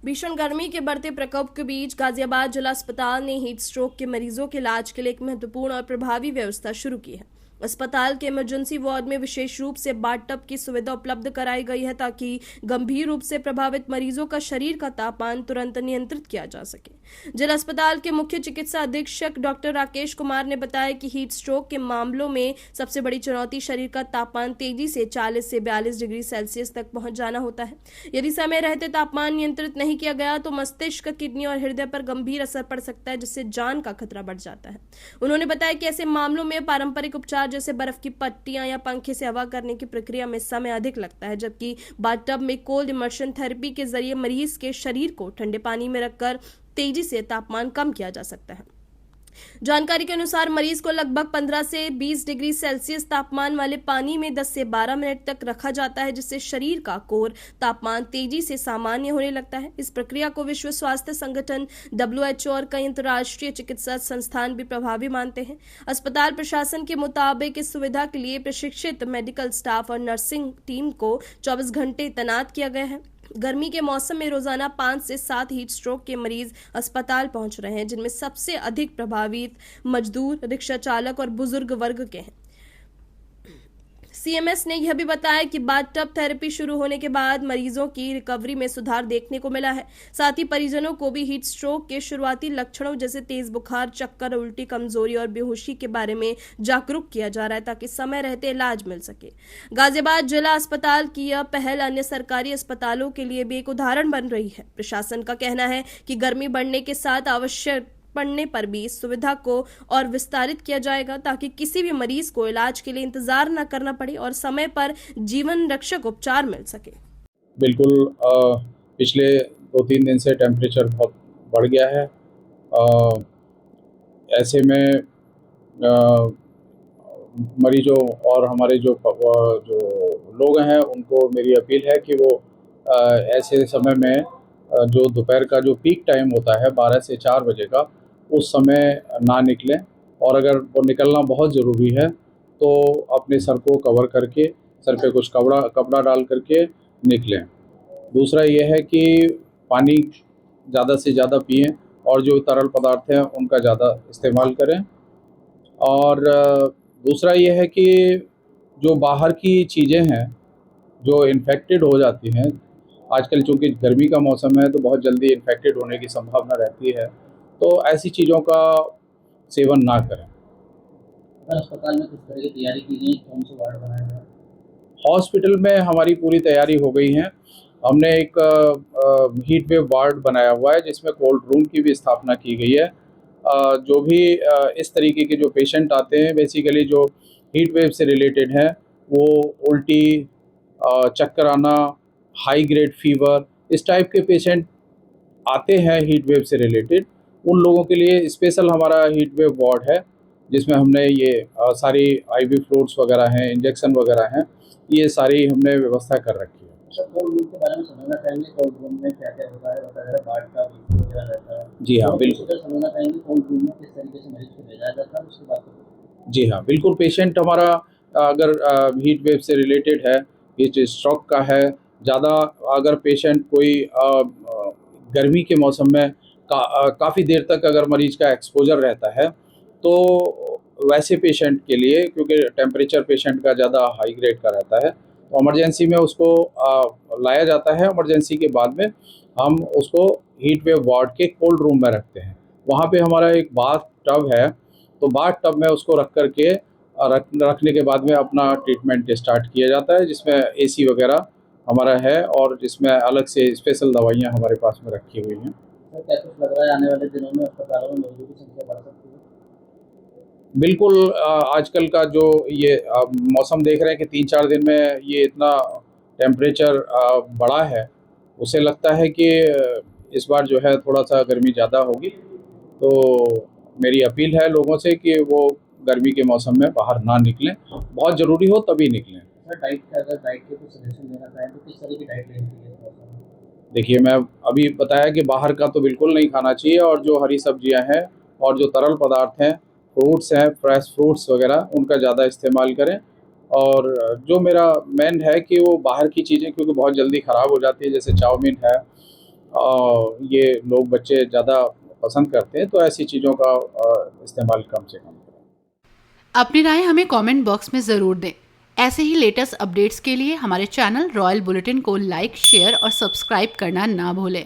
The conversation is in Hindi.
भीषण गर्मी के बढ़ते प्रकोप के बीच गाजियाबाद जिला अस्पताल ने हीट स्ट्रोक के मरीजों के इलाज के लिए एक महत्वपूर्ण और प्रभावी व्यवस्था शुरू की है। अस्पताल के इमरजेंसी वार्ड में विशेष रूप से बाथ-टब की सुविधा उपलब्ध कराई गई है ताकि गंभीर रूप से प्रभावित मरीजों का शरीर का तापमान तुरंत नियंत्रित किया जा सके। जिला अस्पताल के मुख्य चिकित्सा अधीक्षक डॉक्टर राकेश कुमार ने बताया कि हीट स्ट्रोक के मामलों में सबसे बड़ी चुनौती शरीर का तापमान तेजी से 40 से 42 डिग्री सेल्सियस तक पहुंच जाना होता है। यदि समय रहते तापमान नियंत्रित नहीं किया गया तो मस्तिष्क, किडनी और हृदय पर गंभीर असर पड़ सकता है, जिससे जान का खतरा बढ़ जाता है। उन्होंने बताया कि ऐसे मामलों में पारंपरिक उपचार जैसे बर्फ की पट्टियां या पंखे से हवा करने की प्रक्रिया में समय अधिक लगता है, जबकि बाथटब में कोल्ड इमर्शन थेरेपी के जरिए मरीज के शरीर को ठंडे पानी में रखकर तेजी से तापमान कम किया जा सकता है। जानकारी के अनुसार मरीज को लगभग 15 से 20 डिग्री सेल्सियस तापमान वाले पानी में 10 से 12 मिनट तक रखा जाता है, जिससे शरीर का कोर तापमान तेजी से सामान्य होने लगता है। इस प्रक्रिया को विश्व स्वास्थ्य संगठन WHO और कई अंतर्राष्ट्रीय चिकित्सा संस्थान भी प्रभावी मानते हैं। अस्पताल प्रशासन के मुताबिक इस सुविधा के लिए प्रशिक्षित मेडिकल स्टाफ और नर्सिंग टीम को 24 घंटे तैनात किया गया है। गर्मी के मौसम में रोजाना 5 से 7 हीट स्ट्रोक के मरीज अस्पताल पहुंच रहे हैं, जिनमें सबसे अधिक प्रभावित मजदूर, रिक्शा चालक और बुजुर्ग वर्ग के हैं। CMS ने यह भी बताया कि बाथटब थेरेपी शुरू होने के बाद मरीजों की रिकवरी में सुधार देखने को मिला है। साथ ही परिजनों को भी हीट स्ट्रोक के शुरुआती लक्षणों जैसे तेज बुखार, चक्कर, उल्टी, कमजोरी और बेहोशी के बारे में जागरूक किया जा रहा है ताकि समय रहते इलाज मिल सके। गाजियाबाद जिला अस्पताल की यह पहल अन्य सरकारी अस्पतालों के लिए भी एक उदाहरण बन रही है। प्रशासन का कहना है कि गर्मी बढ़ने के साथ आवश्यक पड़ने पर भी इस सुविधा को और विस्तारित किया जाएगा ताकि किसी भी मरीज को इलाज के लिए इंतजार न करना पड़े और समय पर जीवन रक्षक उपचार मिल सके। बिल्कुल पिछले 2-3 दिन से टेम्परेचर बहुत बढ़ गया है। ऐसे में मरीजों और हमारे जो लोग हैं उनको मेरी अपील है कि वो ऐसे समय में जो दोपहर का जो पीक टाइम होता है 12 से 4 बजे का, उस समय ना निकलें, और अगर वो निकलना बहुत ज़रूरी है तो अपने सर को कवर करके, सर पे कुछ कपड़ा डाल करके निकलें। दूसरा ये है कि पानी ज़्यादा से ज़्यादा पिएं और जो तरल पदार्थ हैं उनका ज़्यादा इस्तेमाल करें। और दूसरा ये है कि जो बाहर की चीज़ें हैं जो इन्फेक्टेड हो जाती हैं, आजकल चूँकि गर्मी का मौसम है तो बहुत जल्दी इन्फेक्टेड होने की संभावना रहती है, तो ऐसी चीज़ों का सेवन ना करें। अस्पताल में किस तरह की तैयारी की गई, कौन से वार्ड बनाए गए? हॉस्पिटल में हमारी पूरी तैयारी हो गई है। हमने एक हीट वेव वार्ड बनाया हुआ है जिसमें कोल्ड रूम की भी स्थापना की गई है। जो भी इस तरीके के जो पेशेंट आते हैं, बेसिकली जो हीट वेव से रिलेटेड हैं, वो उल्टी, चक्कर आना, हाई ग्रेड फीवर, इस टाइप के पेशेंट आते हैं हीट वेव से रिलेटेड, उन लोगों के लिए स्पेशल हमारा हीट वेव वार्ड है जिसमें हमने ये सारी IV फ्लूइड्स वगैरह हैं, इंजेक्शन वगैरह हैं, ये सारी हमने व्यवस्था कर रखी है। सर, कोल्ड रूम के बारे में समझना चाहेंगे, कोल्ड रूम में क्या क्या होता है, बताया बाढ़ का वगैरह रहता है? जी हाँ, बिल्कुल। समझना चाहेंगे कोल्ड रूम में किस तरीके से मरीज को भेजा जाता है, उसकी बात करें। जी हाँ, बिल्कुल। पेशेंट हमारा अगर हीट वेव से रिलेटेड है, हीट स्ट्रोक का है, ज़्यादा अगर पेशेंट कोई गर्मी के मौसम में काफ़ी देर तक अगर मरीज का एक्सपोजर रहता है, तो वैसे पेशेंट के लिए, क्योंकि टेम्परेचर पेशेंट का ज़्यादा हाई ग्रेड का रहता है, तो इमरजेंसी में उसको लाया जाता है। इमरजेंसी के बाद में हम उसको हीट वेव वार्ड के कोल्ड रूम में रखते हैं। वहाँ पे हमारा एक बाथ टब है, तो बाथ टब में उसको रखने के बाद में अपना ट्रीटमेंट स्टार्ट किया जाता है, जिसमें AC वगैरह हमारा है और जिसमें अलग से स्पेशल दवाइयाँ हमारे पास में रखी हुई हैं। सर, क्या कुछ लग रहा है आने वाले दिनों में अस्पतालों में मरीजों की संख्या बढ़ सकती है? बिल्कुल। आजकल का जो ये मौसम देख रहे हैं कि 3-4 दिन में ये इतना टेम्परेचर बढ़ा है, उसे लगता है कि इस बार जो है थोड़ा सा गर्मी ज़्यादा होगी। तो मेरी अपील है लोगों से कि वो गर्मी के मौसम में बाहर ना निकलें, बहुत ज़रूरी हो तभी निकलें। सर, डाइट का अगर डाइट के कुछ सजेशन देना चाहें तो किस तरह की डाइट लेनी चाहिए इस मौसम में? देखिए, मैं अभी बताया कि बाहर का तो बिल्कुल नहीं खाना चाहिए, और जो हरी सब्जियां हैं और जो तरल पदार्थ हैं, फ्रूट्स हैं, फ्रेश फ्रूट्स वगैरह, उनका ज़्यादा इस्तेमाल करें। और जो मेरा मेन है कि वो बाहर की चीज़ें क्योंकि बहुत जल्दी ख़राब हो जाती है, जैसे चाउमीन है, ये लोग बच्चे ज़्यादा पसंद करते हैं, तो ऐसी चीज़ों का इस्तेमाल कम से कम करें। अपनी राय हमें कमेंट बॉक्स में ज़रूर दें। ऐसे ही लेटेस्ट अपडेट्स के लिए हमारे चैनल रॉयल बुलेटिन को लाइक, शेयर और सब्सक्राइब करना ना भूलें।